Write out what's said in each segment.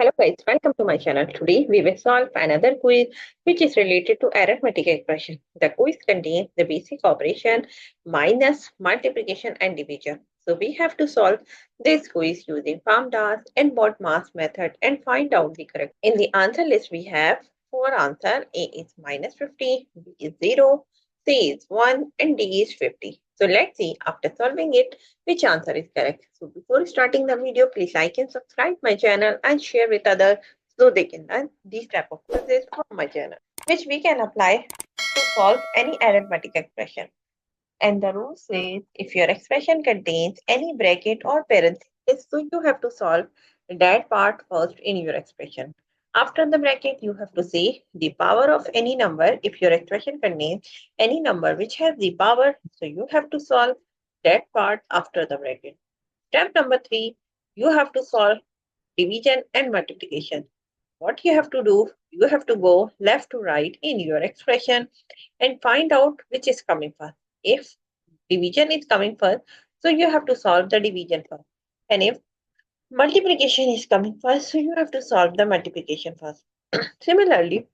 Hello guys, welcome to my channel. Today we will solve another quiz which is related to arithmetic expression. The quiz contains the basic operation minus, multiplication and division. So we have to solve this quiz using PAMDAS and BODMAS method and find out the correct. In the answer list we have four answers. A is minus 50, B is 0, C is 1 and D is 50. So let's see after solving it which answer is correct. So before starting the video, please like and subscribe my channel and share with others so they can learn these type of quizzes from my channel, which we can apply to solve any arithmetic expression. And the rule says if your expression contains any bracket or parenthesis, so you have to solve that part first in your expression. After the bracket, you have to say the power of any number. If your expression contains any number which has the power, so you have to solve that part after the bracket. Step number 3, you have to solve division and multiplication. What you have to do, you have to go left to right in your expression and find out which is coming first. If division is coming first, so you have to solve the division first. And if multiplication is coming first, so you have to solve the multiplication first. Similarly,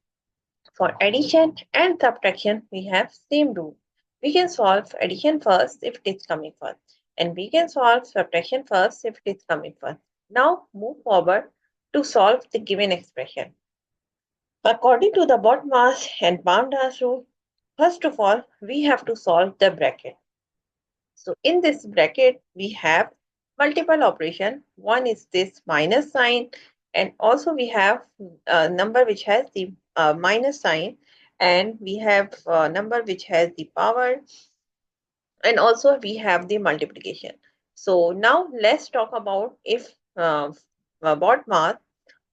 for addition and subtraction, we have same rule. We can solve addition first if it is coming first, and we can solve subtraction first if it is coming first. Now move forward to solve the given expression. According to the BODMAS and PAMDAS rule, first of all, we have to solve the bracket. So in this bracket, we have multiple operation. One is this minus sign, and also we have a number which has the minus sign, and we have a number which has the power, and also we have the multiplication. So now let's talk about if BODMAS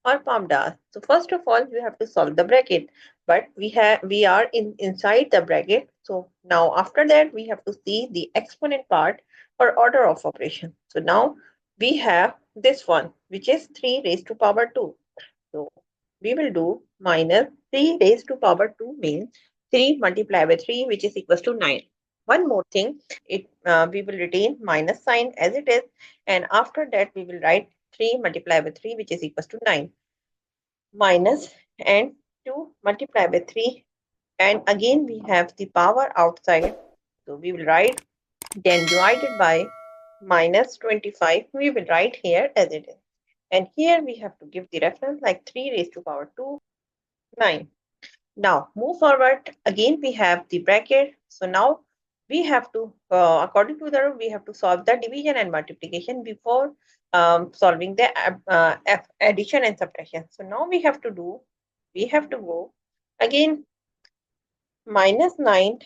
or PAMDAS. So first of all, you have to solve the bracket, but we are inside the bracket. So now after that, we have to see the exponent part or order of operation. So now we have this one, which is 3 raised to power 2. So we will do minus 3 raised to power 2 means 3 multiplied by 3, which is equals to 9. One more thing, we will retain minus sign as it is, and after that we will write 3 multiplied by 3, which is equals to 9, minus and 2 multiplied by 3, and again we have the power outside, so we will write 10 divided by minus 25. We will write here as it is, and here we have to give the reference like 3 raised to power 2, 9. Now move forward, again we have the bracket. So now we have to, according to the rule, we have to solve the division and multiplication before solving the addition and subtraction. So now we have to go again minus 9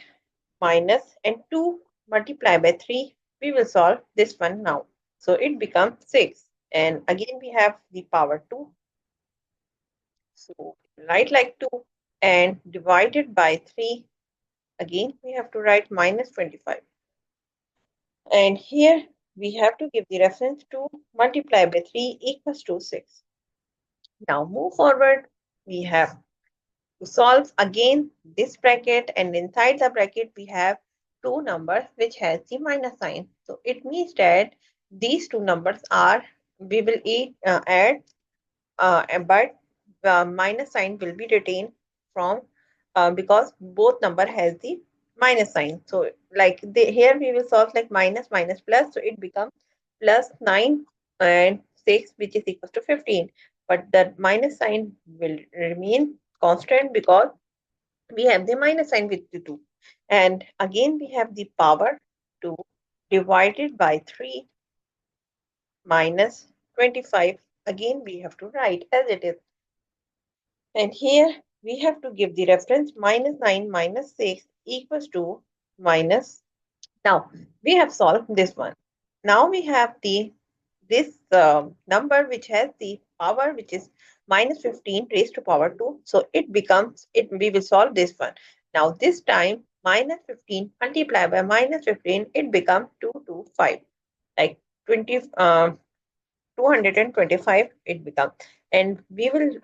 minus and 2 multiplied by 3. We will solve this one now. So it becomes 6. And again we have the power 2. So write like 2 and divided by 3. Again we have to write minus 25. And here we have to give the reference to multiply by 3 equals to 6. Now move forward. We have to solve again this bracket, and inside the bracket we have two numbers which has the minus sign. So it means that these two numbers are, we will add, but minus sign will be retained from because both number has the minus sign. So like here we will solve like minus minus plus, so it becomes plus 9 and 6, which is equals to 15, but the minus sign will remain constant because we have the minus sign with the 2, and again we have the power 2 divided by 3 minus 25. Again we have to write as it is, and here we have to give the reference minus 9 minus 6 equals to minus. Now we have solved this one. Now we have this number which has the power which is minus 15 raised to power 2. So it becomes, we will solve this one. Now this time minus 15 multiplied by minus 15, it becomes 225, like 225 it becomes. And we will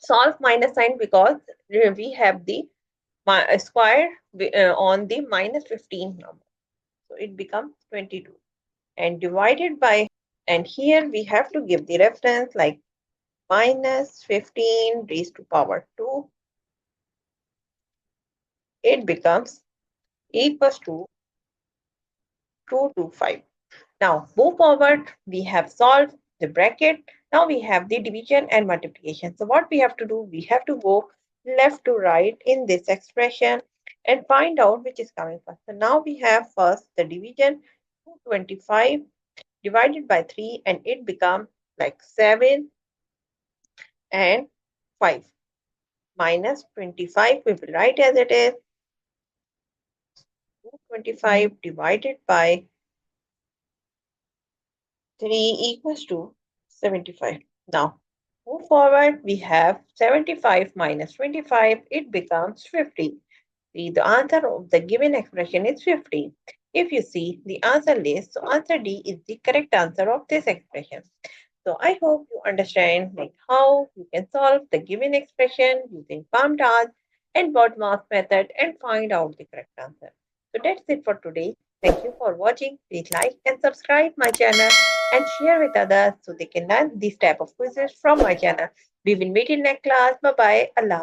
solve minus sign because we have the square on the minus 15 number. So it becomes 22 and divided by, and here we have to give the reference like minus 15 raised to power 2. It becomes equals to 225. Now move forward. We have solved the bracket. Now we have the division and multiplication. So what we have to do, we have to go left to right in this expression and find out which is coming first. So now we have first the division 225 divided by 3 and it becomes like 7 and 5 minus 25 we will write as it is 225 divided by 3 equals to 75. Now, move forward, we have 75 minus 25, it becomes 50. See, the answer of the given expression is 50. If you see the answer list, so answer D is the correct answer of this expression. So I hope you understand like how you can solve the given expression using PALMTAS and BODMAS method and find out the correct answer. So that's it for today. Thank you for watching. Please like and subscribe my channel and share with others so they can learn this type of quizzes from my channel. We will meet in next class. Bye bye. Allah.